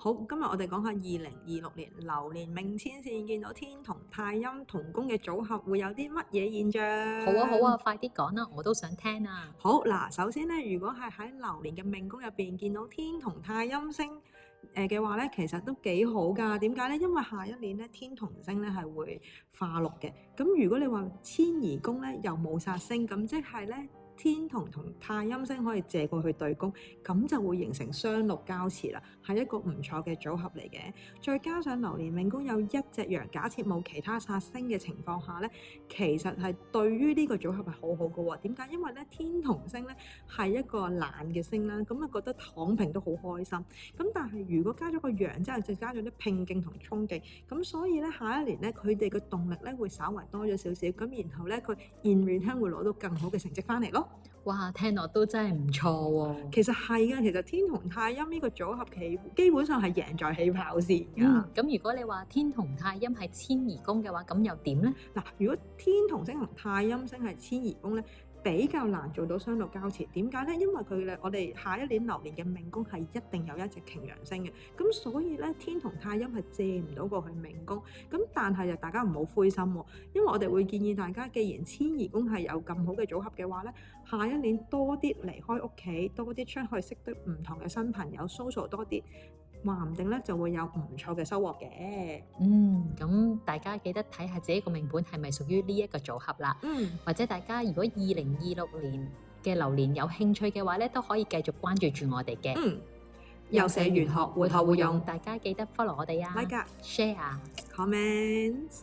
好，今日我哋講下2026年流年命遷線，見到天同太陰同宮嘅組合會有啲乜嘢現象？好啊好啊，快啲講啦，我都想聽啊。好嗱，首先咧，如果係喺流年嘅命宮入邊見到天同太陰星嘅話咧，其實都幾好㗎。點解咧？因為下一年咧，天同星咧係會化祿嘅。咁如果你話遷移宮咧又冇煞星，咁即係咧。天同太陰星可以借過去對宮，咁就會形成雙祿交馳啦，係一個唔錯嘅組合嚟嘅。再加上流年命宮有一隻羊，假設冇其他煞星嘅情況下咧，其實係對於呢個組合係好好嘅喎。點解？因為咧天同星咧係一個懶嘅星啦，咁啊覺得躺平都好開心。咁但係如果加咗個羊之後，就加咗啲拼勁同衝勁，咁所以咧下一年咧佢哋嘅動力咧會稍為多咗少少，咁然後咧佢 in return 會攞到更好嘅成績翻嚟咯。哇，聽落都真係唔錯喎。其實係嘅，其實天同太陰呢個組合基本上係贏在起跑線㗎。咁如果你話天同太陰係遷移宮嘅話，咁又點呢？嗱，如果天同星同太陰星係遷移宮咧，比較難做到雙祿交馳。點解咧？因為我哋下一年流年嘅命宮係一定有一隻擎羊星嘅，咁所以咧天同太陰係借唔到過去命宮。咁但係就大家唔好灰心喎，因為我哋會建議大家，既然遷移宮係有咁好嘅組合嘅話咧，下一年多啲離開屋企，多啲出去識得唔同嘅新朋友 social 多啲，話唔定咧就會有唔錯嘅收穫嘅。咁大家記得睇下自己個命盤係咪屬於呢一個組合啦。或者大家如果2026年嘅流年有興趣嘅話咧，都可以繼續關注住我哋嘅。又寫玄學，活學活用，大家記得 follow 我哋啊 like 啊，share 啊。 comments。